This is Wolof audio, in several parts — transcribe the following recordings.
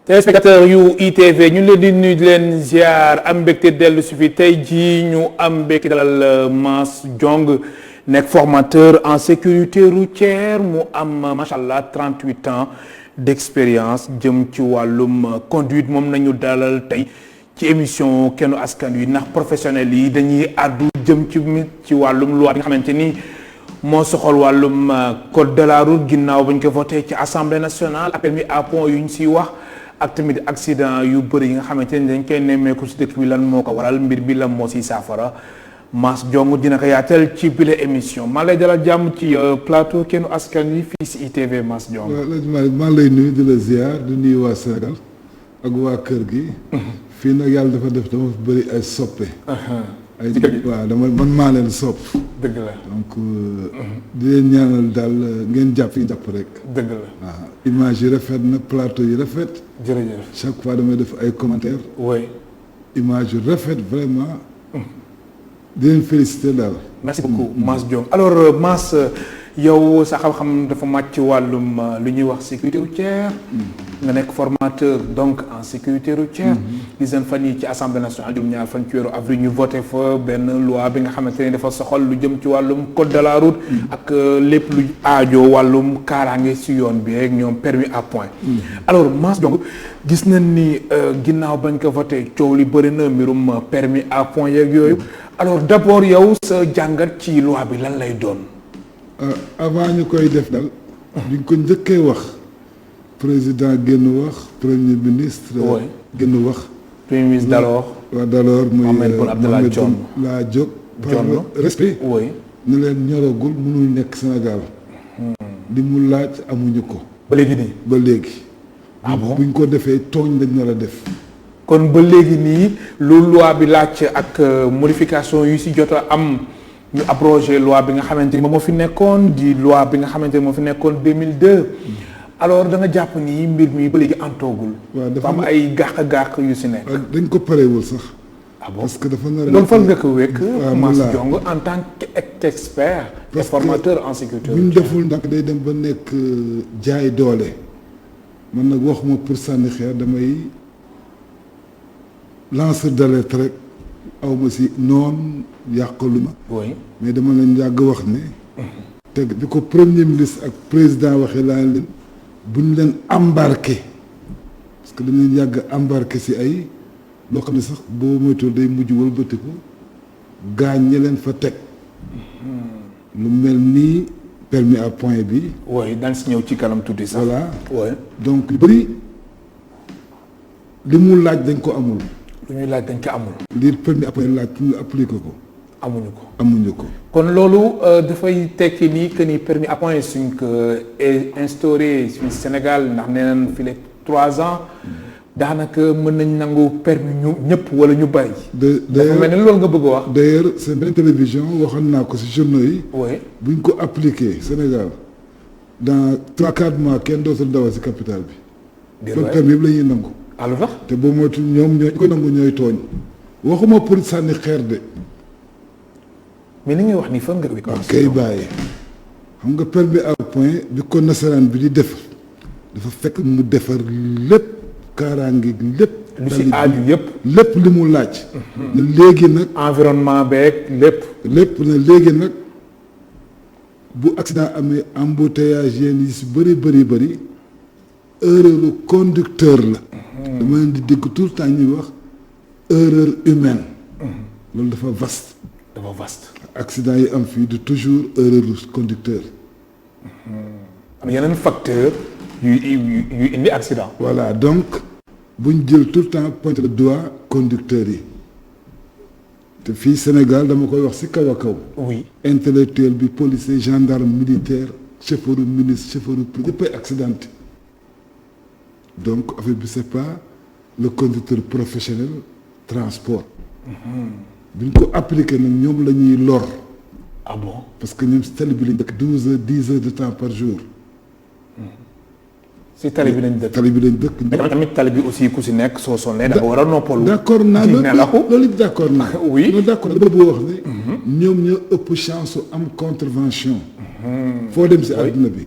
téléspectateur yu ITV ñu leen di nuyu di leen ziar am mbégte dellu si fi tey jii ñu am mbégte dalal Mass Diong nekk formateur en sécurité routière mu am macha allah 38 ans d'expérience jëm ci wàllum conduite moom nañu dalal tey ci émission kennu askan wi ndax professionnels yi dañuy àddu jëm ci wàllum loi bi nga xamante ni moo soxal wàllum code de la route ginnaaw ba ñu ko voté ci assemblée nationale ak permis à point yu ñu siy wax. ak tamit accident yu bëri yi nga xamante ni dañ koy nemmeeku ci dëkk bi lan moo ko waral mbir bi lan moo siy saafara Mass Diong dina ko yaatal ci bile émission maa lay dalal jàmm ci plateau kennu askan wi fii si ITV Mass Diong. maa lay nuyu di la ziar di nuyu waa Sénégal ak waa kër gi. fii nag yàlla dafa def dama bëri ay soppe. ay waaw man maa leen sopp. dëgg la donc di leen ñaanal daal ngeen jàpp rek. dëgg la waaw image yi rafet na plateau yi rafet. jërëjëf chaque fois damay def ay commentaires. oui. image yu rafet vraiment. di leen féliciter daal. merci beaucoup Mass Diong alors Mass yow sa xam-xam dafa màcc ci wàllum lu ñuy wax sécurité routière. nga nekk formateur donc en sécurité routière. gis nañ fan yi ci assemblée nationale juróom-ñaar fan ci weeru avril ñu voté fa benn loi bi nga xamante ne dafa soxal lu jëm ci wàllum code de la route. ak lépp lu aajo wàllum kaaraange si yoon bi rek ñoom permis à point. alors Mass Diong gis nañ ni ginnaaw bañ ko voté coow li bëri na mbirum permis à point yeeg yooyu. alors d'abord yow sa jàngat ci loi bi lan lay doon. avant ñu koy def dal ñu ko njëkkee wax président génn wax premier ministre. génn wax. premier ministre d'alors. waaw d'alors muy Mohamed Boun Abdallah Dionne laa jóg. par respect. oui. ne leen ñoragul mënul nekk Sénégal. li mu laaj amuñu ko. ba léegi nii. ba léegi. ah bon buñ ko defee tooñ lañ nar a def. kon ba léegi nii lu loi bi laaj ak modification yu si jot a am ñu abrogé loi bi nga xamante ni moom moo fi nekkoon di loi bi nga xamante ni moo fi nekkoon 2002 alors da nga jàpp ni mbir mi ba léegi antoogul. waaw dafa am ay gàq-gàq yu si nekk. dañ ko parewul sax. ah bon parce que dafa nar a. loolu fan nga ko wekk. Mass voilà. Diong en tant qu'expert et formateur en sécurité. bu ñu deful ndax day dem ba nekk jaay doole man nag waxuma pour sànni xeer damay. lanceur d'alerte rek awma si noon yàqalu ma. oui. mais dama leen yàgg wax ne. teg bi ko premier ministre ak président waxee laa leen buñ leen embarqué parce que dañ leen yàgg embarqué si ay loo xam ne sax boo moytuwul day mujj wëlbatiku gaañ ñi leen fa teg. lu mel nii permis à point bi. oui daan si ñëw ci kanam tuuti sax. voilà oui. donc yu bëri li mu laaj dañ ko amul. lu ñuy laaj dañ ko amul. lii permis à point laaj pour nga appliquer ko. amuñu ko. kon loolu dafay tekki nii que ni permis à point suñ ko instauré suñ Sénégal ndax nee nañ fi les 3 ans daanaka mën nañ nangu permis ñu ñëpp wala ñu bari. dafa mel ni loolu nga bëgg a wax. d'ailleurs c'est benn télévision waxoon naa ko ci journaux yi. oui. buñ ko appliqué Sénégal dans 3-4 mois kenn dootul dawal ci capitale bi. kon permis yëpp la ñuy nangu. alors tax te boo moytu ñoom ñooy ko nangu ñooy tooñ. waxuma pour sànni xeer de. mais li ngay wax nii fan nga ko. kay bàyyi xam nga permis à point bi ko nasaraan bi di def dafa fekk mu defar lépp kaaraange lépp. lu si aaju yëpp. lépp li mu laaj. ne léegi nag. environnement beeg lépp. lépp ne léegi nag bu accident amee embouteillage yéen yi si bëri erreur conducteur la. dama leen di dégg tout le temps ñuy wax erreur humaine. loolu dafa vaste. accident yi am fii de toujours erreur conducteur. am yeneen facteur yu indi accident. voilà donc buñ jël tout le temps pointe le doigt conducteurs yi te fii Sénégal dama koy wax ci kaw a kaw. oui. intellectuel bi policier gendarme militaire chauffeur ministre chauffeur yëpp ay accidenté donc affaire bi c'est pas le conducteur professionnel transport. buñ ko appliqué nag ñoom la ñuy lor. ah bon. parce que ñoom si tali bi lañ dëkk 12 heures 10 heures de temps par jour. si tali bi lañ dëkk. tali bi lañ dëkk. mais tamit tali bi aussi ku si nekk soo sonnee dafa war a noppalu. d'accord naa loolu d'accord naa. oui loolu d'accord naa dama bëgg wax ne. ñoom ñoo ëpp chance su am contravention. foo dem si àdduna bi.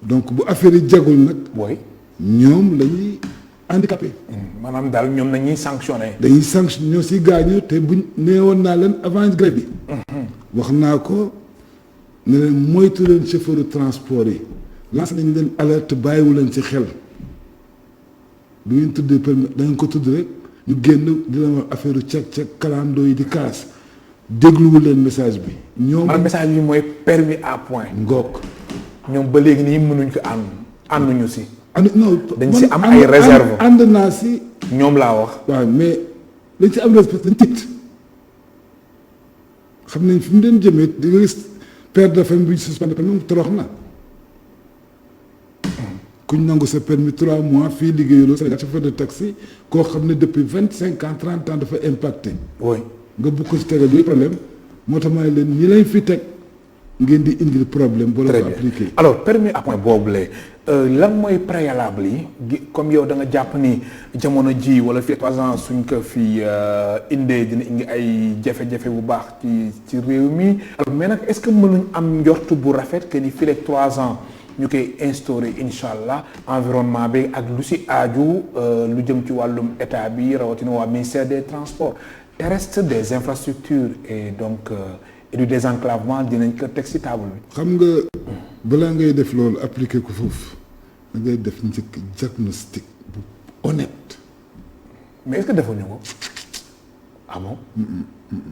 donc bu affaire yi jagul nag. oui ñoom la ñuy handicapé. maanaam daal ñoom nañuy sanctionné. dañuy sanctionné ñoo si gaañu te buñ neewoon naa leen avant grève bi. wax naa ko ne leen moytu leen chauffeur transport yi lancé nañ leen alerte bàyyiwu leen ci xel bu ngeen tuddee permis da ngeen ko tudd rek ñu génn di leen wax affaire cek kalandoo yi di kaas dégluwu leen message bi. ñoom message bi mooy permis à point. ngook ñoom ba léegi nii mënuñ ko ànduñu si. non dañ si am ay réserve ànd naa si. ñoom laa wax. waaw mais dañ si am respect dañ tiit xam nañ fi mu leen jëmee di nga gis père de famille bu ñu suspendé permis torox na kuñ nangu sa permis 3 mois fii liggéeyuloo Sénégal chauffeur de taxi koo xam ne depuis 25 ans 30 ans dafa impacté. oui nga bëgg ko si tegal yooyu problème moo tax may leen ñi lañ fi teg ngeen di indil problème. boo la ko appliqué. alors permis à point boobu la lan mooy préalable yi comme yow da nga jàpp ni jamono ji wala fii 3 ans suñ ko fi indee dina indi ay jafe-jafe bu baax ci réew mi. alors mais nag est-ce que mënuñ am njortu bu rafet que ni fii ak 3 ans ñu koy instauré incha allah environnement bi ak lu si aaju lu jëm ci wàllum état bi rawatina waa ministère des transports terrestres des infrastructures et donc. et du désenclavement dinañ ko teg ci table bi. xam nga balaa ngay def loolu appliquer ko foofu da ngay def njëkk diagnostic bu honnête. mais est-ce que defuñu ko ah bon.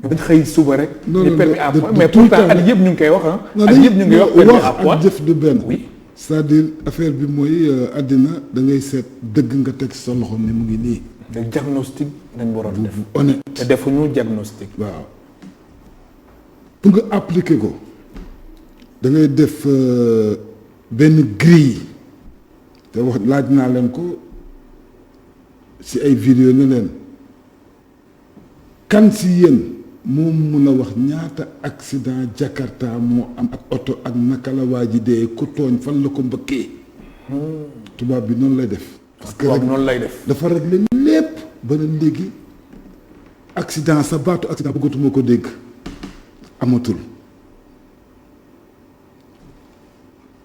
dañ xëy suba rek. non non permis à point mais pourtant at yëpp ñu ngi koy wax ah. at yëpp ñu ngi wax permis à point wax ak jëf du benn. oui c'est-à-dire affaire bi mooy àddina da ngay seet dëgg nga teg sa loxo ni mu ngi nii. le diagnostic dañ waroon def. honnête te defuñu diagnostic. waaw. pour nga appliquer ko da ngay def benn grille te wax laaj naa leen ko ci ay vidéo ne leen kan ci yéen moom mun a wax ñaata accident Jakarta moo am ak oto ak naka la waa ji dee ku tooñ fan la ko mbëkkee. tubaab bi noonu lay def. parce que tubaab noonu lay def. dafa réglé lépp ba ne léegi accident sa baatu accident bëggatuma ko dégg. amatul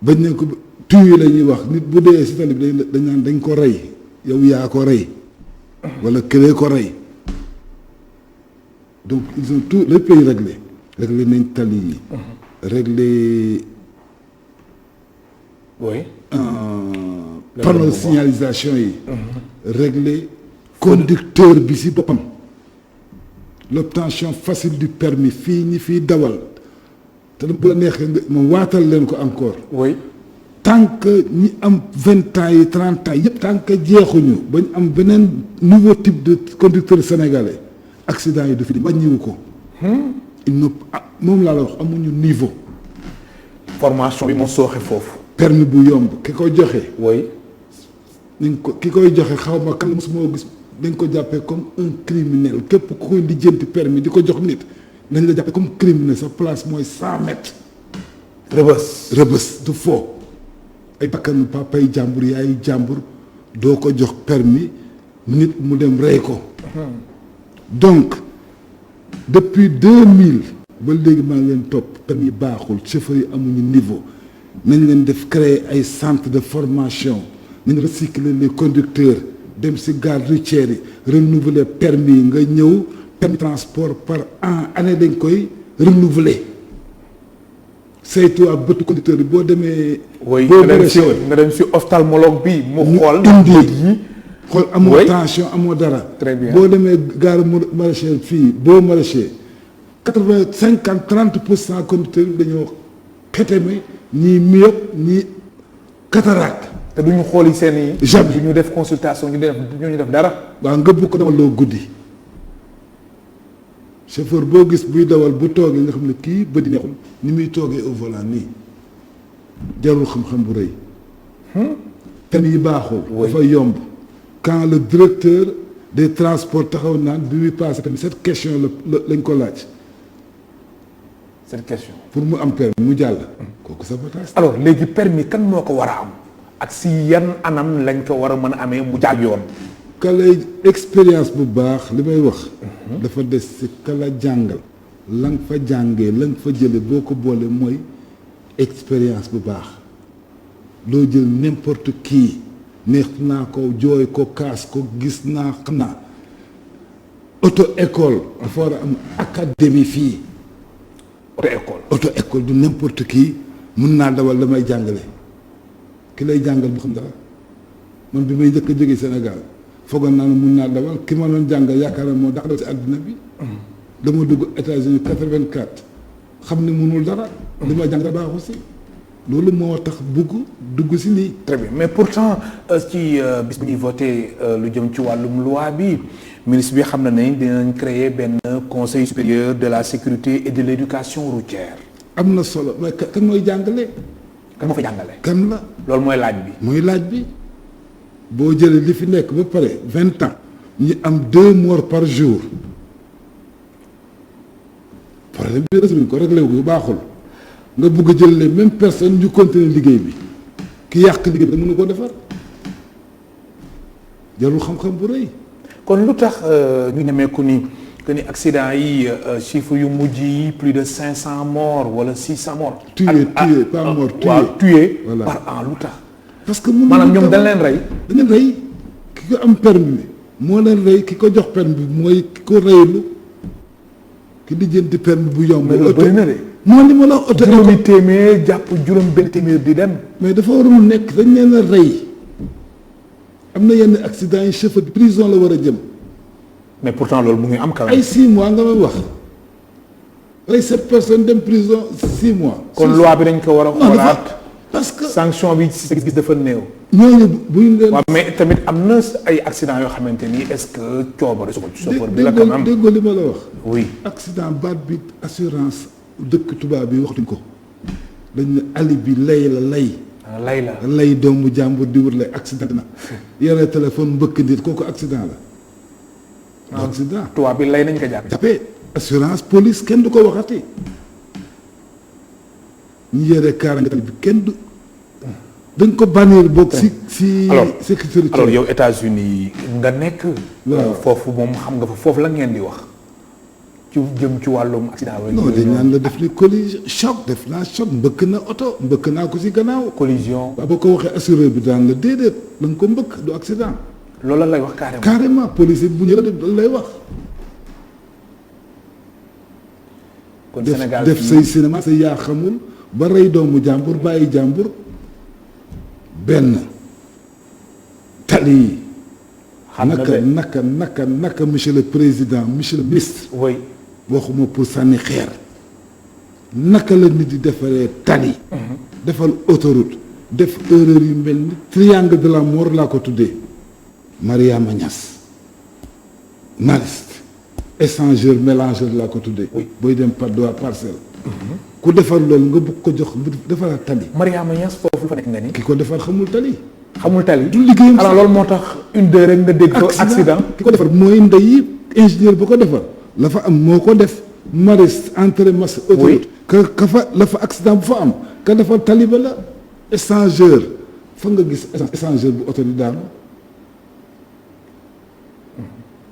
bañ ne ko tuuti la ñuy wax nit bu dee si tali bi dañ naan dañ ko rey yow yaa ko rey wala këlee ko rey donc ils ont tout le pays réglé nañ tali yi. réglé. oui. panneau signalisation yi. réglé conducteur bi si boppam. l'obtention facile du permis fii ñi fiy dawal te bu la neexee nga ma waatal leen ko encore. oui. tant que ñi am 20 ans yi 30 ans yëpp tant que jeexuñu ba ñu am beneen nouveau type de conducteur sénégalais accident yi du fi di wàññiwu ko. moom laa la wax amuñu niveau. formation bi moo sooxe foofu. permis bu yomb ki ko joxe. oui. nañ ko ki koy joxe xaw ma kan mosuma gis. dañ ko jàppee comme un criminel képp ku koy lijjanti permis di ko jox nit dañ la jàppee comme criminel sa place mooy 100 mètres. rëbës du foo ay bakkanu papay jàmbur yaayu jàmbur doo ko jox permis nit mu dem rey ko. donc depuis 2000 ba léegi maa ngi leen topp permis yi baaxul chauffeur yi amuñu niveau nañ leen def créer ay centre de formation nañ recycler les conducteurs. dem si gare routière yi renouveler permis nga ñëw permis transport par année dañ koy renouveler saytu ak bëtu conducteur yi boo demee. boo nga dem si ophtalmologue bi mu xool. indi xool amoo tension amoo dara. très bien boo demee gare maraîchère fii boo maraîcher 30% conducteur yi dañoo xeteme ñii myope ñii cataracte. te duñu xooli seen i. jamais du ñu def consultation ñu def dara. waaw nga bëgg ko dawaloo guddi chauffeur boo gis buy dawal bu toogee nga xam ne kii bëdi neexul ni muy toogee au volant nii jarul xam-xam bu rëy. permis yi baaxul. dafa yomb. quand le directeur des transports taxaw naan bi muy passé tamit cette question la lañ ko laaj. cette question. pour mu am permis mu jàll. kooku sabotage. alors léegi permis kan moo ko war a am. ak si yan anam lañ ko war a mën a amee mu jaar yoon. ka lay expérience bu baax li may wax. dafa des si ka la jàngal. la nga fa jàngee la nga fa jëlee boo ko boolee mooy expérience bu baax loo jël n'importe qui neex naa ko jooy ko kaas ko gis naa xam naa auto école dafa war a am académie fii. auto école du n'importe qui mun naa dawal damay jàngale ki lay jàngal bu xam dara man bi may njëkk a jógee Sénégal foogoon naa ne mun naa dawal ki ma doon jàngal yaakaar naa moo dàq si àddina bi. dama dugg États-Unis 84 xam ne munul dara. li ma jàng baaxu si loolu moo tax bugg dugg si lii. très bien mais pourtant ci bis bi ñuy voté lu jëm ci wàllum loi bi ministre bi xam na ne dinañ créer benn conseil supérieur de la sécurité et de l'éducation routière. am na solo mais kan mooy jàngale. kan moo fa jàngale. kan la. loolu mooy laaj bi. mooy laaj bi boo jëlee li fi nekk ba pare 20 ans ñu am 2 morts par jour problème bi résolu ko réglé wu ko baaxul nga bugg a jël les mêmes personnes ñu continuer liggéey bi ki yàq liggéey bi da mënu ko defar jarul xam-xam bu rëy. kon lu tax ñu nemmeeku ni que ni accident yi chiffre yu mujj yi plus de 500 morts wala 600 morts. tués pas morts tués. waaw tués voilà par an lu tax. parce que maanaam ñoom dañ leen rey. dañ leen rey ki ko am permis moo leen rey ki ko jox permis bi mooy ki ko reylu ki di jënti permis bu yomb. mais loolu bëri na de. moo ni ma la oto juróomi téeméer jàpp juróom benn téeméer di dem. mais dafa warul nekk dañ leen a rey am na yenn accident yi chauffeur bi prison la war a jëm. mais pourtant loolu mu ngi am quand même. ay 6 mois nga may wax ay 7 personnes dem prison 6 mois. kon loi bi dañ ko war a xoolaat. parce que sanction bi ci gis dafa néew. ñooñu bu ñu leen. waaw mais tamit am na ay accident yoo xamante ni est-ce que coobare chauffeur bi la quand même. déggoo li ma la wax. oui accident baat bi assurance dëkk tubaab bi waxtuñ ko dañ ne ali bi lay la lay. lay la lay doomu jàmbur di wër lay accident na. yore téléphone mbëkk nit kooku accident la. accident tubaab bi lay nañ ko jàppee assurance police kenn du ko waxati ñu yore kaaraange bi kenn du dañ ko bannir boog si sécurité. alors yow États-Unis nga nekk. waaw foofu moom xam nga fa foofu la ngeen di wax ci jëm ci wàllum accident. non dañ naan la def ni collision choc def naa choc mbëkk na oto mbëkk naa ko si gannaaw. collision. waaw boo ko waxee assureur bi daan la déedéet da nga ko mbëkk du accident. loolu la lay wax carrément. carrément policier bu ñëwee loolu lay wax. kon Sénégal def say cinéma say yaa xamul ba rey doomu jàmbur bàyyi jàmbur benn tali yi. xam naka monsieur le président monsieur le ministre. oui. waxuma pour sànni xeer. naka la nit di defaree tali. defal autoroute. def erreur yu mel ni triangle de la mort laa ko tuddee. Mariama Niass mariste échangeur mélangeur laa ko tuddee. booy dem par doigt parcelle. ku defar loolu nga bëgg ko jox defaraat tali. Mariama Niass foofu lu fa nekk nga ni. ki ko defar xamul tali. xamul tali du liggéeyam. alors loolu moo tax une deux rek nga dégg ko accident. ki ko defar mooy ndey ingénieur bu ko defar la fa am moo ko def mariste entrée masse autoroute. ka fa la fa accident bu fa am ka defar tali ba la échangeur fa nga gis échangeur bu oto di daanu.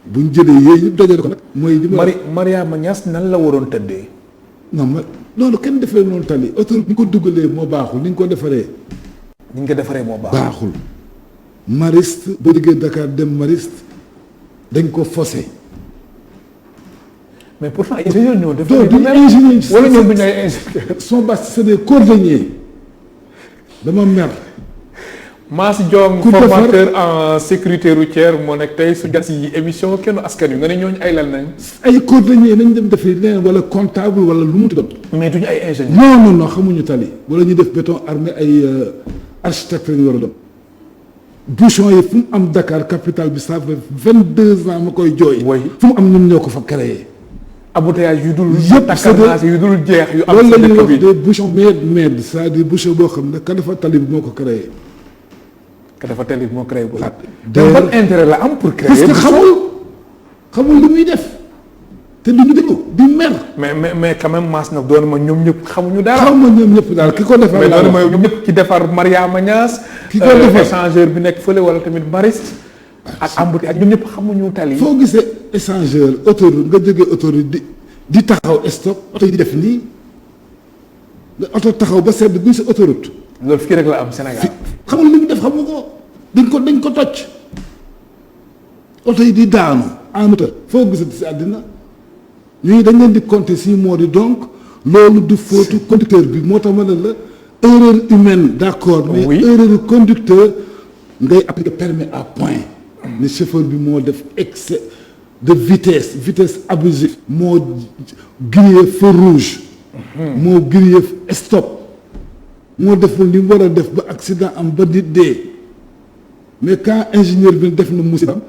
bu ñu jëlee yooyu yëpp dajale ko nag. mooy li ma Mariama Niass nan la waroon tëddee. non ma loolu kenn defee noonu tali autoroute ni ko dugalee moo baaxul ni ñu ko defaree. ni ñu ko defaree moo baaxul. mariste boo jógee Dakar dem mariste dañ ko fossé. mais pourtant ingénieur ñoo def. du ingénieur wala ñoom duñu ay ingénieur. son bas c'est des cordonniers dama mer. Mass Diong formateur en sécurité routière moo nekk tey su gas yi émission kenn askan wi nga ne ñooñu ay lan nañ. ay cordonniers nañ dem defi leneen wala comptable wala lu mu doon. mais duñu ay ingénieur. non xamuñu tali. wala ñu def béton armé ay architecte lañu war a doon. bouchon yi fu mu am Dakar capitale bi ça fait 22 ans ma koy jooy. fu mu am ñun ñoo ko fa créé. embouteillage yu dul. yëpp takkarnaas yu dul jeex yu am. loolu la sa ñuy dëkk wax bi des bouchons merde c'est-à-dire bouchon boo xam ne ka dafa tali bi moo ko créé. ka dafa tali bi moo créé bu laat. d'ailleurs ban intérêt la am pour créer. parce que xamul lu muy def te duñu déglu di mer. mais quand même Mass nag doon ma ñoom ñëpp xamuñu dara. xaw ma ñoom ñëpp daal ki ko defar. mais doon ma ñoom ñëpp ci defar Mariama Niass. ki ko defar échangeur bi nekk fële wala tamit mariste. ak embouteillage ak ñoom ñëpp xamuñu tali. foo gisee échangeur autoroute nga jógee autoroute di taxaw stop oto yi di def nii nga oto taxaw ba sedd buy sa autoroute. loolu fii rek la am Sénégal. xamul li mu def xamu ko dañ ko toj oto yi di daanu en hauteur foo gisati si àddina ñooñu dañ leen di compter 6 mois yi donc loolu du faute conducteur bi moo tax ma ne la erreur humaine d'accord mais erreur conducteur ngay appliquer permis à point ne chauffeur bi moo def excès de vitesse abusive moo grillé feu rouge moo grillé stop moo deful li mu war a def ba accident am ba nit dee mais quand ingénieur bi def na musibam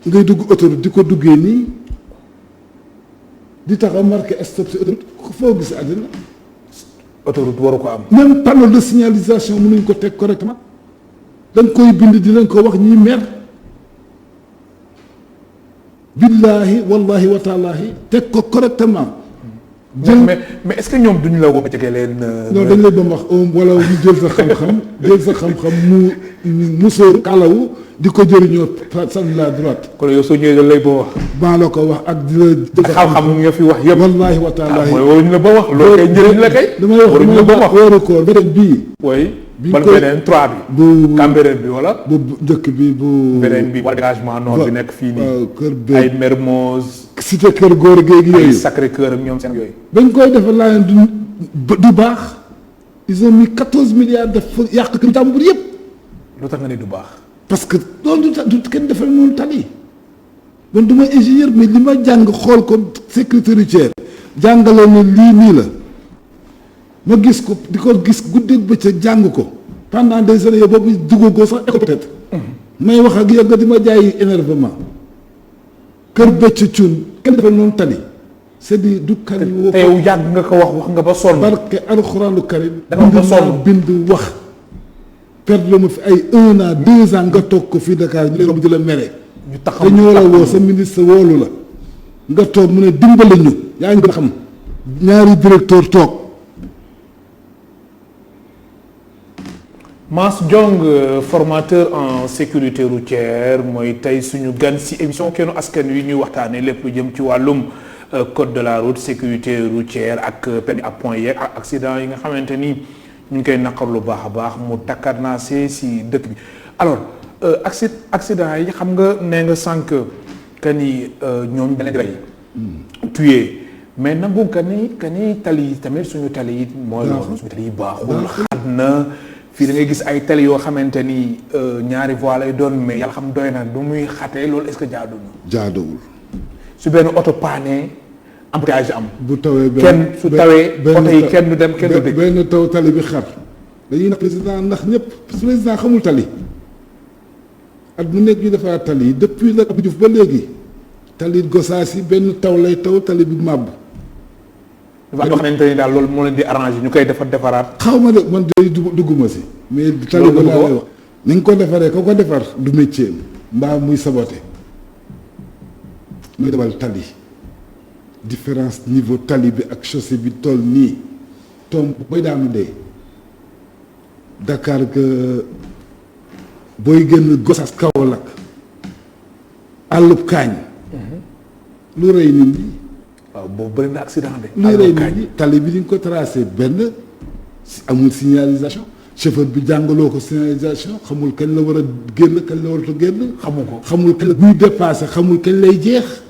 ngay dugg autoroute di ko duggee nii di tax a marqué stop si autoroute foo gis àddina autoroute waru ko am. même panneau de signalisation mënuñ ko teg correctement dañ koy bind di leen ko wax ñuy mer billaahi wallahi wa taalaahi teg ko correctement. mais est-ce que ñoom duñu la woo jege leen. non dañ lay ba wax wala ñu jël sa xam-xam mu musóor kalawu di ko jëriñoo sànni la droite. kon yow soo ñëwee dañ lay ba wax. maa la ko wax ak di la. xam-xam nga fi wax yëpp. wallaahi wa taalaahi mooy waruñu la ba wax. loolu kay njëriñ la kay. waruñu la ba wax weeru koor beneen bii. oui ban beneen 3 bi. bu Cambérène bi wala. bu njëkk bi bu. beneen bi wala dégagement nord bi nekk fii nii. kër be ay Mermoz. cité kër góor géegi yooyu. ay Sacré Cœur ak ñoom seen yooyu. bañ koy defar laa leen du baax ils ont mis 14 milliards def yàq kër jàmbur yëpp. lu tax nga ne du baax. parce que loolu du kenn defal noonu tali man du ma ingénieur mais li ma jàng xool ko sécurité routière jàngale ne lii nii la ma gis ko di ko gis guddeeg bëccëg jàng ko pendant des années boobu duggagoo sax école peut-être may wax ak yow nga di ma jaay énervement kër bëcc cuun kenn defal noonu tali c'est-à-dire du kari woo te yow yàgg nga ko wax nga ba sonn. barke alxuraanu karim da nga ba sonn bind wax perdre ma fi ay 1 an 2 ans nga toog ko fii Dakar ñu lay di la mere. ñu taxaw te ñoo la woo sa ministre woolu la nga toog mu ne dimbali ñu yaa ngi gën a xam ñaari directeur toog. Mass Diong formateur en sécurité routière mooy tey suñu gan si émission Kennu Askan Wi ñuy waxtaanee lépp lu jëm ci wàllum code de la route sécurité routière ak permis à point yeeg ak accident yi nga xamante ni ñu ngi koy naqar lu baax a baax mu takkarnaase si dëkk bi alors accident yi xam nga nee nga sànq que ni ñoom dañ leen di rey tué mais nangu que ni tali yi tamit suñu tali yi mooy loolu suñu tali yi baaxul xat na fii da ngay gis ay tali yoo xamante ni ñaari voies lay doon mais yàlla xam doy na du muy xatee loolu est-ce que jaadu na. jaaduwul. su benn oto paanee embouteillage am. bu tawee kenn su tawee oto yi kenn du dem kenn du dégg. benn taw tali bi xar dañuy nax président ndax ñëpp président xamul tali at mu nekk ñu defar tali yi depuis la Abdou Diouf ba léegi tali Gossas yi benn taw lay taw tali bi màbb. dafa yoo xamante ni daal loolu moo leen di arrangé ñu koy defaraat. xaw ma de man de dugguma si. mais tali ba laa lay wax ni nga ko defaree ko defar du métier mbaa muy saboté muy defal tali différence niveau tali bi ak chaussée bi toll nii tomb booy daanu dee Dakar que booy génn Gossas Kaolack àllub kaañ lu rëy nit ñi. waaw boobu bëri na accident de. luy rëy nit ñi tali bi di nga ko tracé benn amul signalisation chauffeur bi jàngaloo ko signalisation xamul kañ la war a génn kañ la warut a génn. xamul kañ la buy dépassé xamul kañ lay jeex.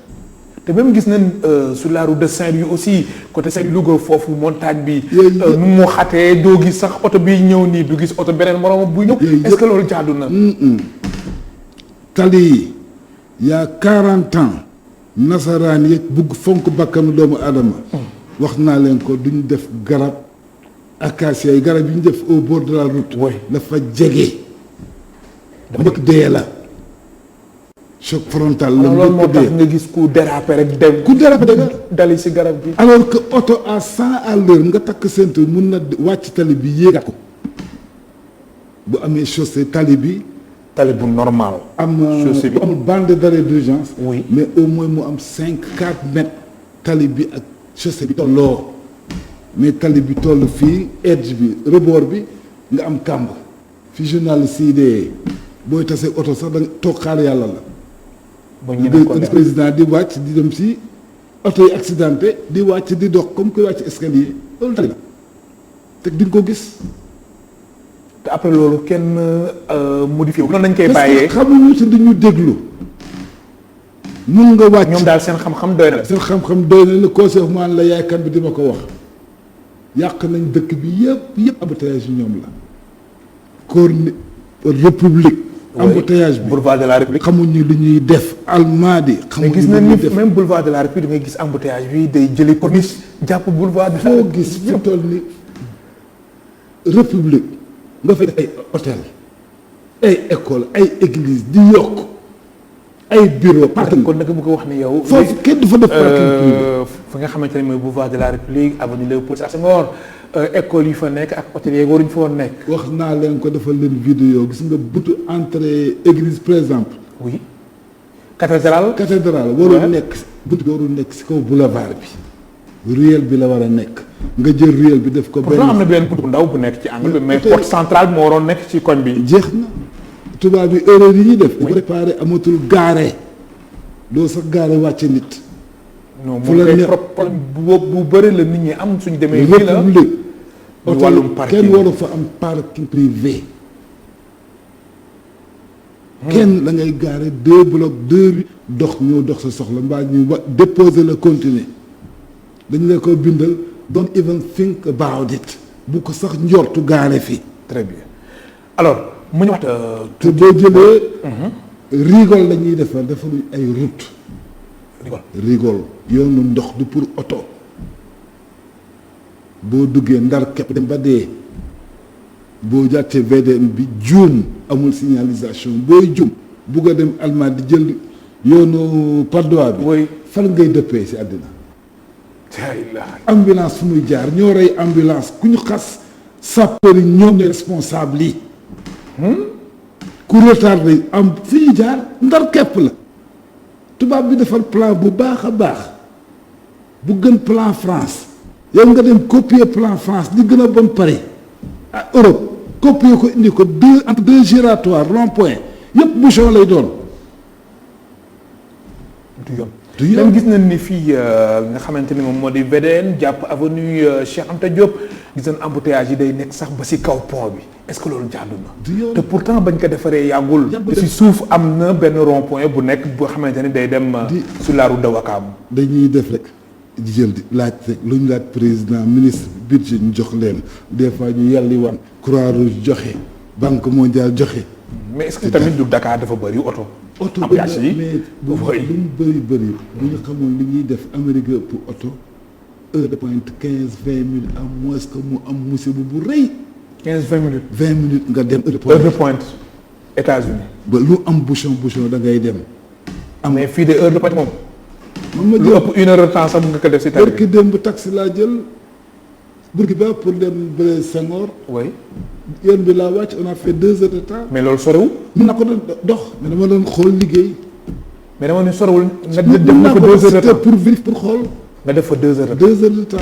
te même gis nañ sur la route de Saint-Louis aussi côté Saint-Louis Louga foofu montagne bi. nu mu xatee doo gis sax oto biy ñëw nii du gis oto beneen moroom buy ñëw. est-ce que loolu jaadu na. tali yi y a 40 ans. nasaraan yi bugg fonk bakkanu doomu aadama wax naa leen ko duñ def garab acacia yi garab yi ñu def au bord de la route dafa jege mbëkk dee la choc frontal la loolu moo tax nga gis ku déraper rek dem ku déraper dëgg dali si garab bi alors que oto à 100 à l'heure nga takk ceinture mun na wàcc tali bi yéegat ko bu amee chaussée tali bi tali bu normal. chaussée bi amul bande d'arrêt d'urgence. oui mais au moins mu am 4 mètres tali bi ak chaussée bi tolloo mais tali bi toll fii edge bi rebord bi nga am kàmb fi journaliste yi dee booy tasee oto sax da nga toog xaar yàlla la. ba ñu ko président di wàcc di dem si oto yi accidenté di wàcc di dox comme kuy wàcc escalier loolu tali la te di nga ko gis te après loolu kenn modifié wu. noonu nañ koy bàyyee parce que xamuñu te dañu déglu. mun nga wàcc ñoom daal seen xam-xam doy na. seen xam-xam doy na le conseil man la yaay kan bi di ma ko wax yàq nañ dëkk bi yëpp embouteillage yi ñoom la. corne république. embouteillage bi boulevard de la république. xamuñu lu ñuy def almadi. xamuñu gis nañ ni même boulevard de la république da ngay gis embouteillage bi day jëli corniche jàpp boulevard de la foo gis fi toll ni république nga fay def ay hôtel ay école ay église di yokk ay bureau parking. kon nag bu ko wax ni yow. foofu kenn du fa def parking privé. fi nga xamante ne mooy boulevard de la république avenue Léopold Sédar Senghor école yi fa nekk ak hôtel yi waruñu fa woon nekk. wax naa leen ko defal leen vidéo gis nga butu entrée église par exemple. oui cathédrale. warul nekk butu bi warul nekk si kaw boulevard bi. ruelle bi la war a nekk. nga jël ruelle bi def ko. pourtant am na benn butu bu ndaw bu nekk ci angle bi mais porte centrale bi moo waroon nekk ci koñ bi. jeex na tubaab bi erreur yi ñuy def. dañu préparé amatul gaare doo sax gaare wàcce nit. non moom kay problème bu bëri la nit ñi am suñ demee. fii la république wàllum parking kenn waru fa am parking privé. kenn la ngay gaare 2 blocs 2 bi dox ñëw dox sa soxla mbaa ñu déposer la continuer dañu la ko bindal don't even think about it bu ko sax njortu gaare fi. très bien alors mu ñu wax. te boo jëlee. rigole la ñuy defar defaruñ ay route. rigole yoonu ndox du pour oto. boo duggee ndar képp dem ba dee boo jàttee VDN bi juum amul signalisation booy juum bugg a dem Almadies di jël yoonu Padois bi. oui fan ngay dëppee si àddina. alhamdulilah. ambulance fu muy jaar ñoo rey ambulance ku ñu xas sapeur yi ñoom ne responsable yi. ku retardé am fi ñu jaar ndar képp la. tubaab bi defal plan bu baax a baax bu gën plan France. yow nga dem copier plan France li gën a bon Paris ah Europe copier ko indi ko entre deux giratoires rond-point yëpp bouchon lay doon. du yoon même gis nañ ni fii nga xamante ni moom moo di VDN jàpp avenue Cheikh Anta Diop gis nañ embouteillage yi day nekk sax ba si kaw pont bi est-ce que loolu jaadu na. te pourtant bañ ko defaree yàggul. si suuf am na benn rond-point bu nekk boo xamante ni day dem. sur la route de Ouakam. dañuy def rek. di jël di laaj rek lu ñu laaj président ministre budget ñu jox leen des fois ñu yàlli wan Croix-Rouge joxe Banque mondiale joxe. mais est-ce que tamit du Dakar dafa bëri oto. oto am yaas yi mais lu mu bëri bu ñu xamoon li ñuy def Amérique ëpp oto heure de pointe 15-20 minutes à moins que mu am musiba bu rëy. 15-20 minutes. 20 minutes nga dem heure de pointe États-Unis. ba lu am bouchon da ngay dem. mais fii de heure de pointe moom. ma lu ëpp 1 heure de temps sax nga ko def si tali bi. barki démb taxi laa jël Bourguiba pour dem Blaise Senghor. oui. yoon bi laa wàcc on a fait 2 heures de temps. mais loolu sorewul. mun na ko doon dox. mais dama doon xool liggéey. mais dama ne sorewul. nga def na fa 2 heures de temps pour vérifier pour xool. nga def fa 2 heures de temps. 2 heures de temps.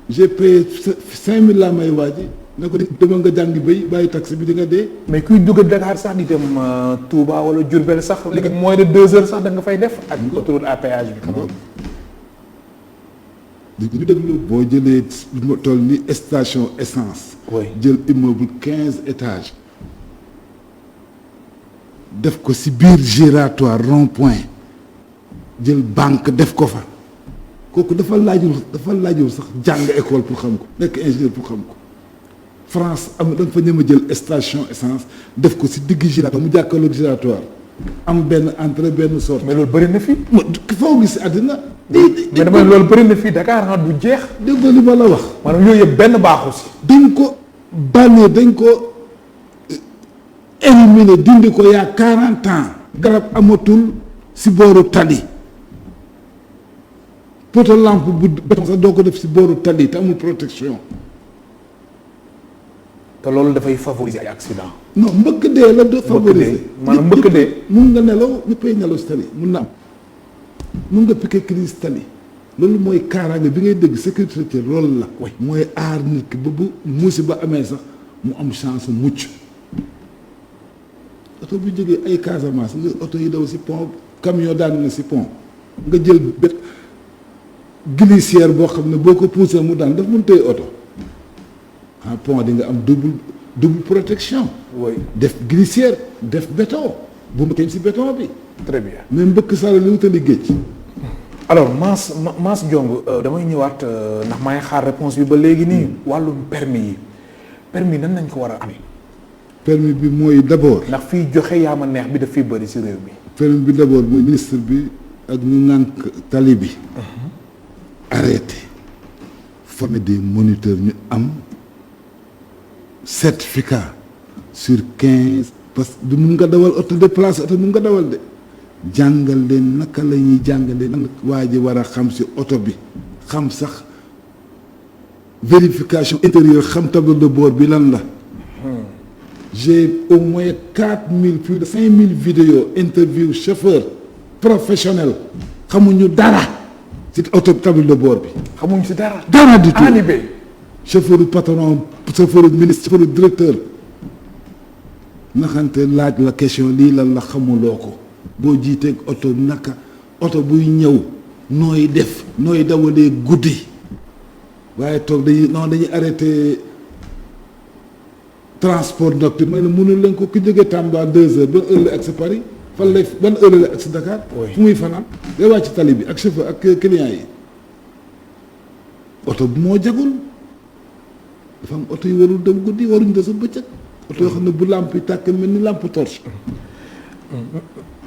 j'ai payé 5000 laa may waaji ne ko demal nga jàngi béy bàyyi taxi bi di nga dee. mais kuy dugg Dakar sax di dem Touba wala Diourbel sax. léegi moins de 2 heures sax da nga fay def. ak autoroute à péage bi. ñu déglu boo jëlee lu ma toll ni station essence. oui jël immeuble 15 étages. def ko si biir giratoire rond-point jël banque def ko fa kooku dafa laajul sax jàng école pour xam ko nekk ingénieur pour xam ko. France am da nga fa ñëm a jël station essence def ko si digg giratoire mu jàkkaarloog giratoire am benn entrée benn sortie. mais loolu bëri na fii. foo gis àddina. mais dama loolu bëri na fii Dakar du jeex. dégg nga li ma la wax. maanaam yooyu yëpp benn baaxu si. dañ ko bannir dañ ko éliminer dindi ko yaa 40 ans. garab amatul si booru tali. poto lampe bu béton sax doo ko def si booru tali te amul protection. te loolu dafay favoriser ay accident. non mbëkk dee la de favoriser. maanaam mbëkk dee. mun nga nelaw ñëppay nelaw si tali mun na am. mun nga piqué crise tali. loolu mooy kaaraange bi ngay dégg sécurité loolu la. mooy aar nit ki ba bu musiba amee sax mu am chance mucc. oto bu jógee ay Casamance nga oto yi daw si pont camion daan na si pont nga jël bët glissière boo xam ne boo ko poussé mu daan daf mun téye oto. ah pont di nga am double double protection. oui def glissière def béton bu ma kenn si béton bi. très bien. mais mbëkk sala li wutali géej. alors Mass Diong damay ñëwaat ndax maa ngi xaar réponse bi ba léegi nii wàllum permis nan nañ ko war a amee. permis bi mooy d'abord. ndax fii joxe yaa ma neex bi daf fiy bëri si réew mi. permis bi d'abord mooy ministre bi ak ñu nànk tali bi. arrêté former des moniteurs ñu am certificat sur 15 parce que du mun nga dawal oto de place oto mun nga dawal de jàngal leen naka la ñuy jàngalee nan waa ji war a xam si oto bi xam sax vérification intérieure xam tableau de bord bi lan la. J'ai au moins 4000 plus de 5000 vidéos interview chauffeur professionnel xamuñu dara ci auto tableau de bord bi. xamuñu si dara. dara du tout ANIB. chauffeur patron chauffeur ministre chauffeur directeur naxante laaj la question lii lan la xamuloo ko boo jiiteeg oto naka oto buy ñëw nooy def nooy dawalee guddi waaye toog dañuy arrêté. transport nocturne may ne mënul leen ko ku jógee Tamba 2 heures ban heure la ak sa Paris fan lay ban heure la ak sa Dakar. fu muy fanaan day wàcc tali bi ak chauffeur ak client yi oto bu moo jagul dafa am oto yu warul dem guddi waruñ de sa bëccëg oto yoo xam ne bu lampe yi tàkk mel ni lampe torche.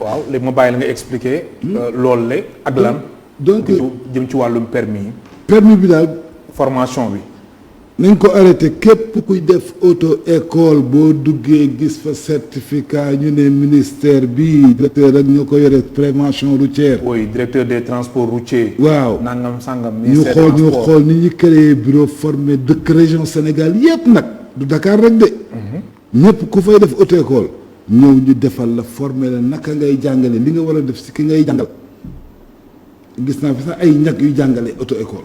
waaw léegi ma bàyyi la nga expliquer. loolu la ak lan. donc jëm ci wàllum permis yi. permis bi daal. formation bi. nañ ko arrêté képp kuy def auto école boo duggee gis fa certificat ñu ne ministère bi directeur rek ñoo ko yore prévention routière. oui directeur des transports routiers. waaw nangam sangam. ñu xool ni ñu créé bureau formé dëkk région Sénégal yépp nag du Dakar rek de. ñëpp ku fay def auto école ñëw ñu defal la formé la naka ngay jàngale li nga war a def si ki ngay jàngal gis naa fi sax ay ñag yu jàngale auto école.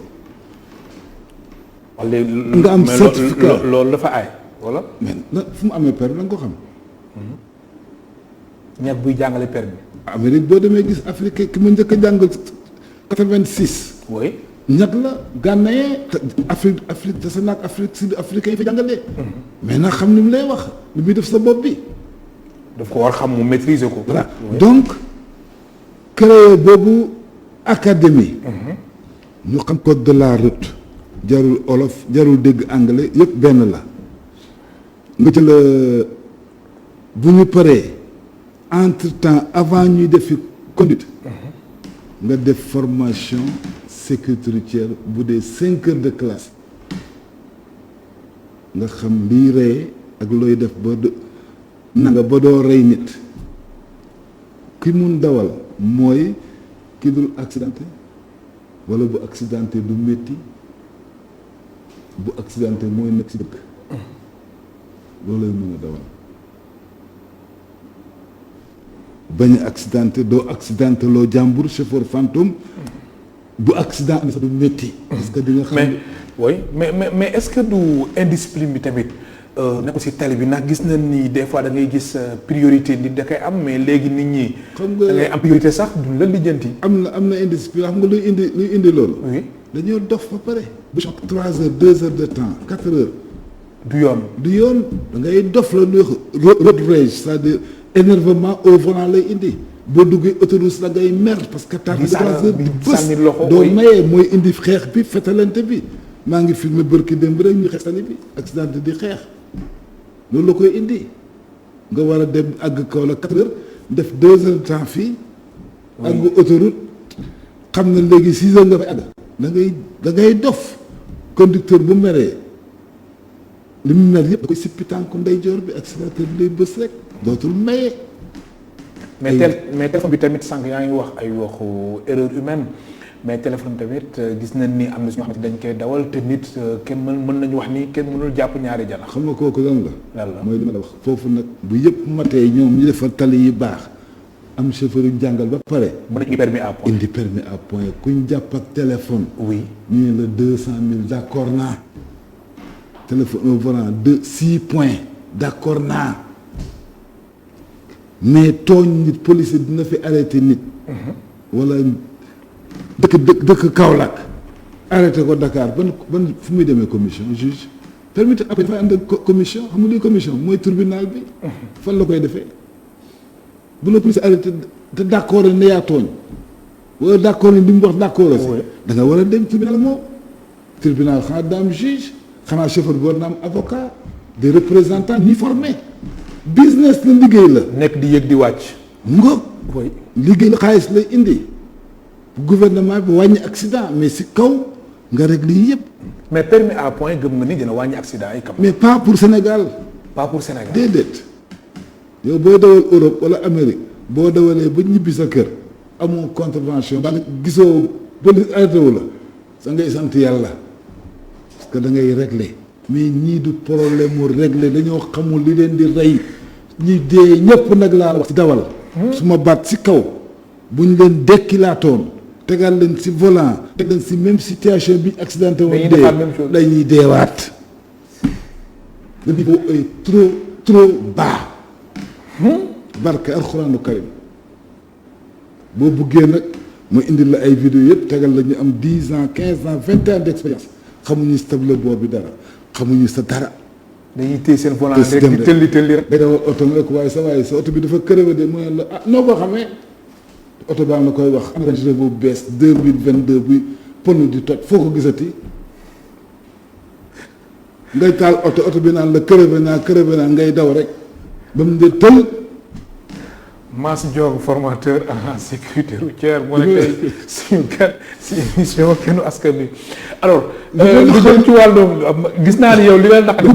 nga am certificat loolu dafa aay wala. mais fu mu amee permis da nga ko xam. ñag buy jàngale permis. Amérique boo demee gis Afrique ki ma njëkk a jàngal 86. oui. ñag la gànnaaye Afrique te sa naag Afrique sud africain yi fa jàngalee. mais nag xam ni mu lay wax li muy def sa bopp bi. daf ko war xam mu maîtriser ko. voilà donc créé boobu académie. ñu xam code de la route. jarul olof jarul dégg anglais yëpp benn la nga ci la bu ñu paree entre temps avant ñuy defi conduite nga def formation sécurité routière bu dee 5 heures de classe nga xam liy reye ak looy def ba nanga ba doo rey nit ki mun dawal mooy ki dul accidenté wala bu accidenté du métti bu accidenté mooy nekk ci dëkk loolu lay mën a dawal bañ a accidenté doo accidenté loo jàmbur chauffeur fantôme bu accident am sax du métti. parce que di nga xam mais oui mais est-ce que du indiscipline bi tamit nekk ci tali bi ndax gis nañ ni des fois da ngay gis priorité nit da koy am mais léegi nit ñi. xam nga da ngay am priorité sax duñ la lijjanti. am na indiscipline xam nga luy indi loolu. oui dañoo dof ba pare. bu soog 3 heures 2 heures de temps 4 heures. du yoon da ngay dof la ñuy road rage c'est-à-dire énervement au volant lay indi boo duggee autoroute la ngay mer parce que. di sànni loxo doo mayee mooy indi xeex bi fetalante bi maa ngi filmé bërki démb rek ñu xeex sani bi accident di xeex loolu la koy indi nga war a dem àgg kaw la 4 heures def 2 heures de temps fii. àgg autoroute xam na léegi 6 heures nga fay àgg. da ngay dof conducteur bu meree li mu mer yëpp da koy sippi tànku ndeyjoor bi accélérateur bi lay bës rek dootul maye. mais téléphone bi tamit sànq yaa ngi wax ay waxu erreur humaine mais téléphone tamit gis nañ ni am na suñu xamante dañ koy dawal te nit kenn mën nañu wax ni kenn mënul jàpp ñaari janax. xam nga kooku lan la. lan la mooy li ma la wax foofu nag bu yëpp matee ñoom ñu defar tali yi baax am chauffeur yu jàngal ba pare. mën nañu permis à point. indi permis à point kuñ jàpp ak téléphone. oui ñu ne la 200000 d'accord naa téléphone au volant 6 points d'accord naa. mais tooñ nit police dina fi arrêté nit. wala dëkk Kaolack arrêté ko Dakar ban fu muy demee commission juge permettre après dafay ànd ak commission xam nga luy commission mooy tribunal bi. fan la koy defee bu la police arrêté te d' accord ne yaa tooñ wala d' accord li mu wax d' accord si. da nga war a dem tribunal moom. tribunal xanaa daa am juge xanaa chauffeur bi war na am avocat des représentants ñi formés business la liggéey la. nekk di yëg di wàcc. ngoog. liggéey la xaalis lay indi. gouvernement bi wàññi accident mais si kaw nga réglé yii yëpp. mais permis à point gëm nga ni dina wàññi accident yi kam. mais pas pour Sénégal. pas pour Sénégal déedéet. yow booy dawal Europe wala Amérique boo dawalee ba ñibbi sa kër amoo contravention ba gisoo ba arrêté wu la sa ngay sant yàlla parce que da ngay réglé. mais ñii du problème mu réglé dañoo xamul li leen di rey ñi dee ñëpp nag laa wax ci dawal. su ma baat si kaw buñ leen dekkilaatoon tegal leen si volant tegal leen si même situation bi accidenté woon dee dañuy deewaat. le niveau est trop bas. barke alxuraanu karim boo buggee nag ma indil la ay vidéo yëpp tegal la ñu am 10 ans 15 ans 20 ans d' expérience xamuñu si tableau bord bi dara xamuñu sa dara. dañuy téye seen volant rek di tëlli rek. day dawal oto nga ne ko waaye sa oto bi dafa crevé de mu ne la ah noo ko xamee oto baa nga koy wax enregistré bu bees 2022 buy pneu di toj foo ko gisati ngay taal oto bi naan la crevé naa ngay daw rek ba mu dee tël. Mass Ndiong formateur en sécurité routière moo nekk tey suñu gan si émission Kennu Askan Wi alors. lu jëm ci wàllum gis naa ni yow li leen naqari.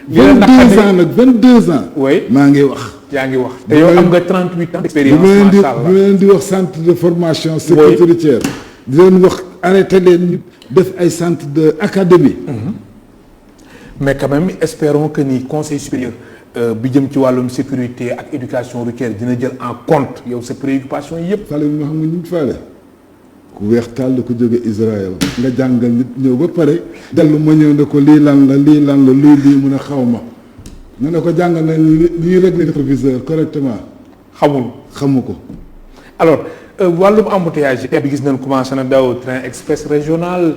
li leen naqari 22 ans nag 22 ans. oui maa ngi wax. yaa ngi wax te yow am nga 38 ans d'expérience. macha allah bi ma leen di wax centre de formation. sécurité routière di leen wax arrêté leen ñu def ay centre de académie. mais quand même espérons que ni conseil supérieur. bi jëm ci wàllum sécurité ak éducation routière dina jël en compte yow sa préoccupation yëpp. fale bi ma xam nga ñu faale ku weex tàll ko jóge Israël nga jàngal nit ñëw ba pare dellu ma ñëw ne ko lii lan la lii mun a xaw ma nga ne ko jàngal na lii régler rétroviseur correctement xamu ko. alors wàllum embouteillage bi gis nañ commencé na daw train express régional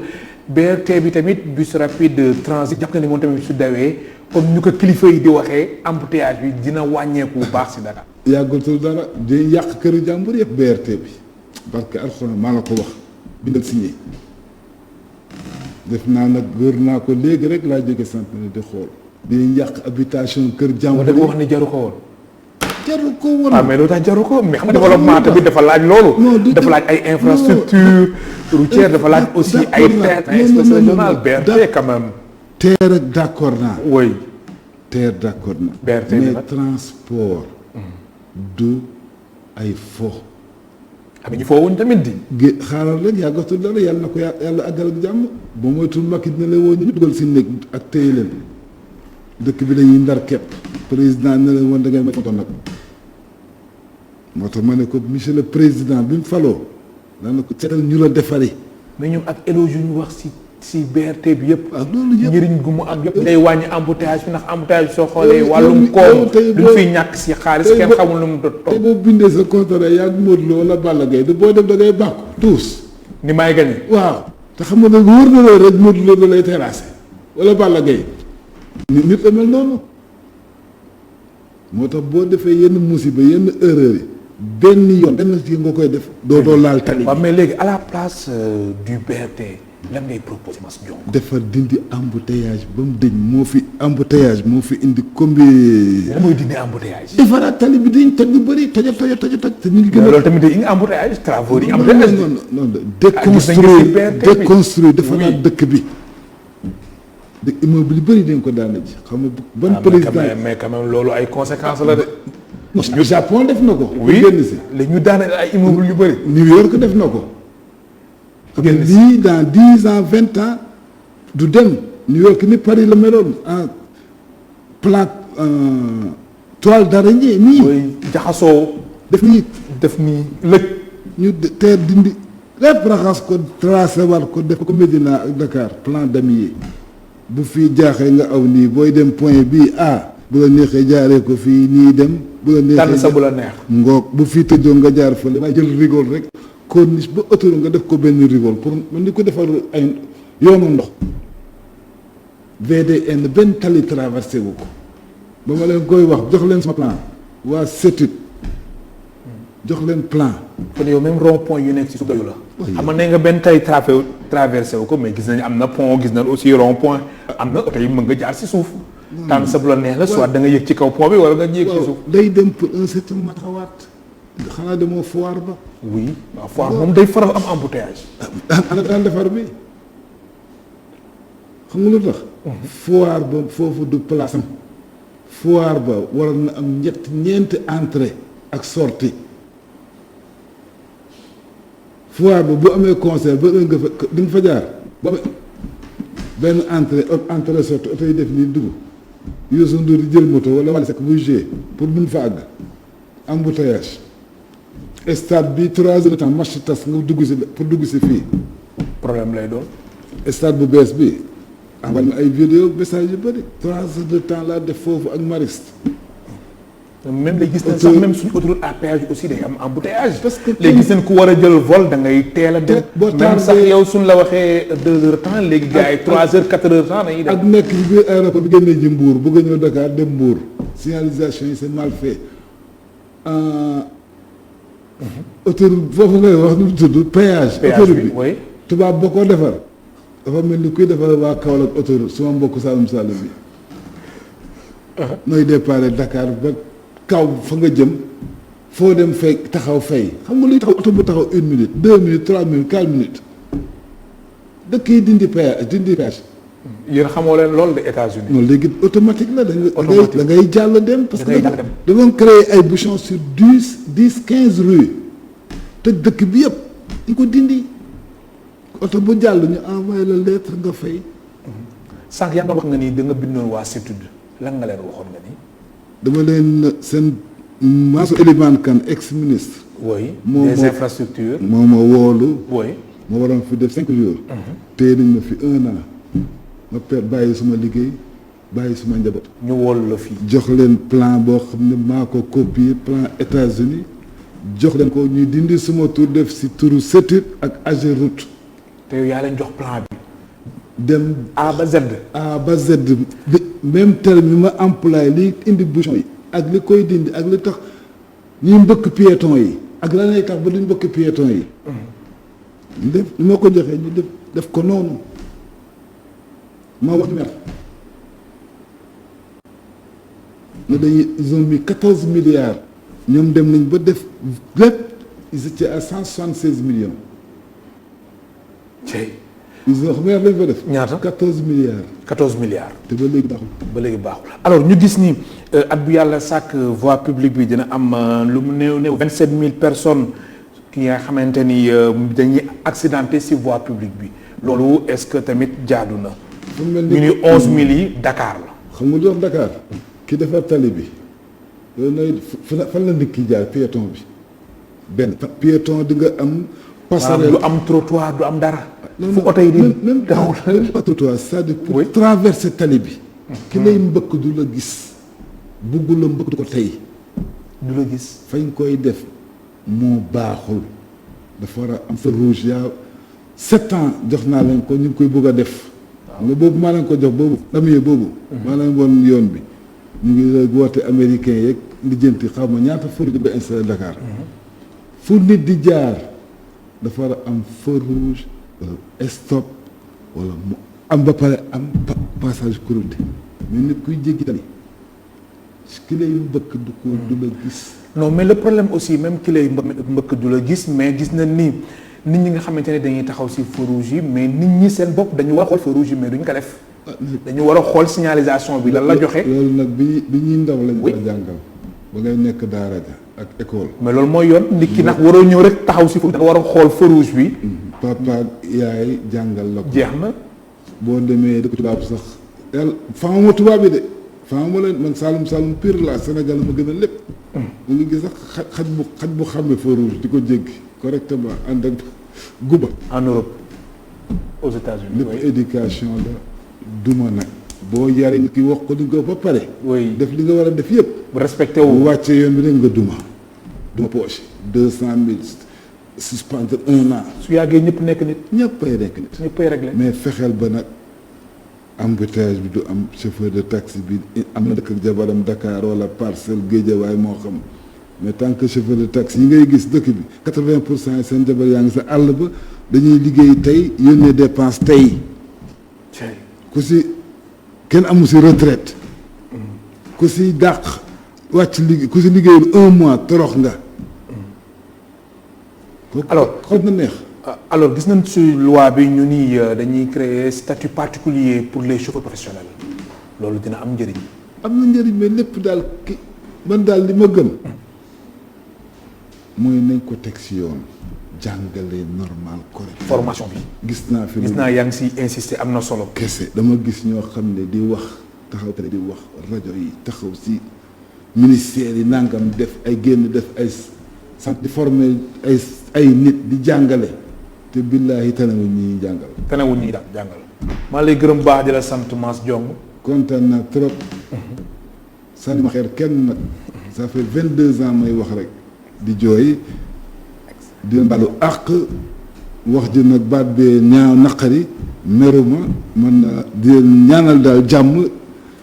BRT bi tamit bus rapide transit jàpp na ni moom tamit su dawee comme ñu ko kilifa yi di waxee embouteillage bi dina wàññeeku bu baax si Dakar. yàggatul dara day yàq këru jàmbur yëpp BRT bi parce que alxuraan maa la ko wax bindal signé def naa nag wër naa ko léegi rek laa jóge sant ne di xool day yàq habitation kër jàmbur yi. da nga wax ni jaru ko woon. jaru ko woon. ah mais loolu tax jaru ko mais xam nga développement tamit dafa laaj loolu. dafa laaj ay infrastructure routière dafa laaj aussi ay train express régional BRT quand même. TER ak d' accord naa. oui. TER d' accord naa. BRT mais transport. du ay fo. ah mais ñu foo wuñ tamit di. xaaral rek yàggatul dara yàlla na ko yàlla àggal ak jàmm ba moytul Macky dina leen woo ñu dugal si néeg ak téye leen dëkk bi dañuy ndar képp président ne leen woon da ngay ma tonton nag moo tax ma ne ko monsieur le président bi mu faloo daan na ko seetal ñu la defari. mais ñoom ak éloge yu ñu wax si BRT bi yëpp. waaw loolu yëpp njëriñ gu mu am yëpp. day wàññi embouteillage bi ndax embouteillage bi soo xoolee. wàllum koom duñ fiy ñàkk si xaalis kenn xamul lu mu doon toog. te boo bindee sa contrat yaa ngi Modou Lo wala Balla Gaye de boo dem da ngay bàkku tous. ni may gagné. waaw te xam nga nag wóor na loolu rek Modou Lo da lay terrassé wala Balla Gaye. nit a mel noonu moo tax boo defee yenn musiba yenn erreur yi benn yoon benn ci nga koy def. doo laal tali. waaw mais léegi à la place du BRT. lan ngay proposé Mass Ndiong. defar dindi embouteillage ba mu dëñ moo fi embouteillage moo fi indi combi. lan mooy dindi embouteillage. defaraat tali bi dañ toj lu bëri toj te ñu ngi gën a. loolu tamit day indi embouteillage travaux yi embouteillage. non déconstruire defaraat dëkk bi. de immeuble yu bëri dañ ko daana ji xam nga ban président mais quand même loolu ay conséquences la de. ñu Japon def na ko. oui léegi ñu daana ay immeuble yu bëri. New York def na ko. lii dans 10 ans 20 ans du dem New York ni Paris la meloon en plan toile d'araignée nii. mooy jaxasoo. def nii lëj. ñu teer dindi lépp raxas ko tracé war ko def ko Médina ak Dakar plan damier bu fii jaaxee nga aw nii booy dem point bii bu la neexee jaaree ko fii nii dem. bu la neexee tànn sa bu la neex. ngoog bu fii tëjoo nga jaar fële. waaye jël rigole rek. corniche ba autoroute nga def ko benn rigole pour mën ni ko defar ay yoonu ndox VDN benn tali traversé wu ko ba ma leen koy wax jox leen sama plan waa CETUD jox leen plan. kon yow même rond point yu nekk ci suuf la. xam nga ne nga benn tali traversé wu ko mais gis nañ am na pont gis nañ aussi rond point am na oto yi mën nga jaar ci suuf. tànn sa bu la neex la soit da nga yëg ci kaw pont bi wala nga yëg ci suuf. day dem pour un certain moment taxawaat xanaa demoo foire ba. oui waaw foire moom day faral am embouteillage. daan defar bi xam nga lu tax. foire ba foofu du place am. foire ba waroon na am ñeenti entrée ak sortie foire ba bu amee concert ba nga fa di nga fa jaar ba benn entrée sortie oto yi def nii dugg Youssou Ndour di jël moto wala Wally Seck buy jouer pour mun fa àgg embouteillage stade bi 3 heures de temps match tas nga dugg si pour dugg si fii problème lay doon. stade bu bees bi envoyé ma ay vidéo message yu bëri 3 heures de temps laa def foofu ak Mariste. même léegi gis nañ sax même suñu autoroute à péage aussi day am embouteillage. parce que léegi gis nañ ku war a jël vol da ngay teel a dem. même sax yow suñ la waxee 2 heures de temps léegi gars yi 3 heures 4 heures de temps dañuy dem. ak nekk ci biir aéroport bi génnee ji Mbour bëgg a ñëw Dakar dem Mbour signalisation yi c'est mal fait autoroute foofu ngay wax nu mu tudd péage. autoroute bi oui. tubaab boo ko defar dafa mel ni kuy defar waa Kaolack autoroute suma mbokk Saloum Saloum bi. nooy déparé Dakar ba kaw fa nga jëm foo dem fay taxaw fay xam nga luy taxaw oto bu taxaw 1 minute 2 minutes 3 minutes 4 minutes dëkk yi dindi péage. yéen xamoo leen loolu de États-Unis. non léegi automatique la da ngay jàll dem. parce que da ngay dañoo créer ay bouchons sur 10-15 rues te dëkk bi yëpp ñu ko dindi oto bu jàll ñu envoyé la lettre nga fay. sànq yaa ngi wax nga ni da nga bindoon waa CETUD lan nga leen waxoon nga ni. dama leen seen Mansour Elimane Kane ex ministre. oui des infrastructures. moo ma woolu. oui ma waroon fi def 5 jours. téye nañ ma fi 1 an. ma bàyyi suma liggéey bàyyi suma njaboot. ñu woolu la fii. jox leen plan boo xam ne maa ko copier plan États-Unis jox leen ko ñuy dindi suma tur def si turu CETUD ak AGEROUTE. te yow yaa leen jox plan bi. dem A ba Z. A ba Z bi même terme bi ma employé li indi bouchon yi ak li koy dindi ak li tax ñuy mbëkk piéton yi ak lan lay tax ba duñ mbëkk piéton yi. def li ma ko joxee ñu def ko noonu ma wax mer ne dañuy ils ont mis 14 milliards ñoom dem nañ ba def lépp ils étaient à 176 millions. tey. ils ont xam nga lañ fa def. ñaata 14 milliards. 14 milliards. te ba léegi baaxul. ba léegi baaxul alors ñu gis ni at bu yàlla sàkk voie publique bi dina am lu mu néew 27000 personnes ki nga xamante ni dañuy accidenté ci voie publique bi loolu est-ce que tamit jaadu na. ñu ni 11000 yi Dakar la. xam nga lu wax Dakar. ki defar tali bi loolu nooy fan la nit ki jaar piéton bi benn piéton di nga am. passerelle du am trottoir du am dara. fu oto yi di même pas trottoir c'est-à-dire pour traverser tali bi. ki lay mbëkk du la gis. bugg la mbëkk du ko tey. du la gis. fañ koy def moo baaxul dafa war a am feu rouge yaa 7 ans jox naa leen ko ñu ngi koy bëgg a def. nga boobu maa leen ko jox boobu amier boobu. maa leen woon yoon bi. ñu ngi woote américain yeeg lijjanti xaw ma ñaata feu rouge ba installé Dakar. fu nit di jaar dafa war a am feu rouge wala stop wala mu am ba pare am passage crouté mais nit kuy jéggi tali ki lay mbëkk du ko du la gis. non mais le problème aussi même ki lay mbëkk du la gis mais gis na ni nit ñi nga xamante ne dañuy taxaw ci feu rouge yi mais nit ñi seen bopp dañu war a xool feu rouge yi mais duñ ko def. dañu war a xool signalisation bi lan la joxe. loolu nag bi ñuy ndaw lañ ko jàngal ba ngay nekk daara ja ak école. mais loolu mooy yoon nit ki nag waroo ñëw rek taxaw ci da nga war a xool feu rouge bi. papa yaay jàngal la ko. jeex na. boo demee dëkk tubaab sax yàlla faama tubaab bi de faama leen man Saloum pire la Sénégal ma gën a lépp. mu ngi gis sax xaj bu xàmme feu rouge di ko jéggi correctement ànd ak guba. en Europe aux États-Unis lépp éducation la duma nag. boo yaree nit ki wax ko di ko ba pare. def li nga war a def yëpp. bu respecté wu bu wàccee yoon bi rek nga duma poche 200,000 suspendre 1 an. su yàggee ñëpp nekk nit. ñëppay nekk nit. ñëppay réglé. mais fexeel ba nag embouteillage bi du am chauffeur de taxi bi am na dëkk ak jabaram Dakar wala Parcelles Guédiawaye moo xam mais tant que chauffeur de taxi yi ngay gis dëkk bi 80% seen jabar yaa ngi sa àll ba dañuy liggéey tey yónnee dépense tey ku si kenn amu si retraite ku si dàq wàcc liggéey ku si liggéeyul 1 mois torox nga. alors xool na neex. alors gis nañ ci loi bi ñu ni dañuy créer statut particulier pour les chauffeurs professionnels loolu dina am njëriñ. am na njëriñ mais lépp daal ki man daal li ma gëm mooy nañ ko teg si yoon jàngale normal correct. formation bi. gis naa yaa ngi si insister am na solo. kese dama gis ñoo xam ne di wax taxaw te di wax rajo yi taxaw si ministère yi nangam def ay génn def ay sant di former ay nit di jàngale te billaahi tanewuñ ñi jàngal. tanewuñ ñi jàngal. maa lay gërëm baax di la sant Mass Diong. kontaan naa trop. sànni ma xeer kenn nag. ça fait 22 ans may wax rek di jooy di mbalu àq wax ji nag baat bee ñaaw naqari meruma man di ñaanal daal jàmm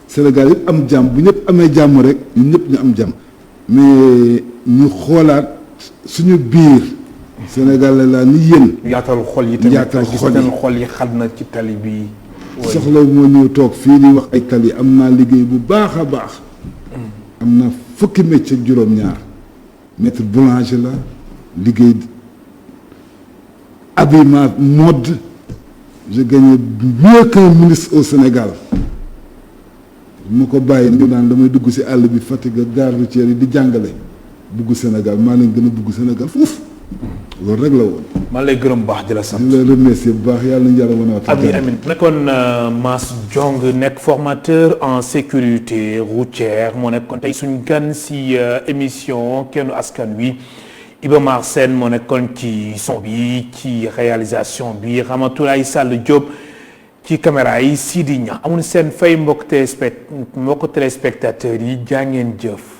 Sénégal yëpp am jàmm bu ñëpp amee jàmm rek ñun ñëpp ñu am jàmm mais ñu xoolaat suñu biir Sénégal la ni yéen. yaatal xol yi tamit yaatal xol yi xal na ci tali bi. soxla moo ñëw toog fii di wax ay tali am naa liggéey bu baax a baax. am na fukki métier ak juróom-ñaar maître boulanger la liggéey habillement mode je gagnais mieux qu'un ministre au Sénégal ma ko bàyyi ndi naan damay dugg si àll bi Fatick gare routière yi di jàngale bugg Sénégal maa leen gën a bugg Sénégal foofu loolu rek la woon. maa lay gërëm baax di la sant. di la remercier bu baax yàlla na yàlla wan a. amiin nekkoon Mass Diong nekk formateur en sécurité routière moo nekkoon tey suñ gan si émission Kennu Askan Wi Iba Mar Sène moo nekkoon ci son bi ci réalisation bi Ramatoulaye Sall Diop ci caméra yi Sidi Niang amul seen fay mbokk téléspectateurs yi jaa ngeen jëf.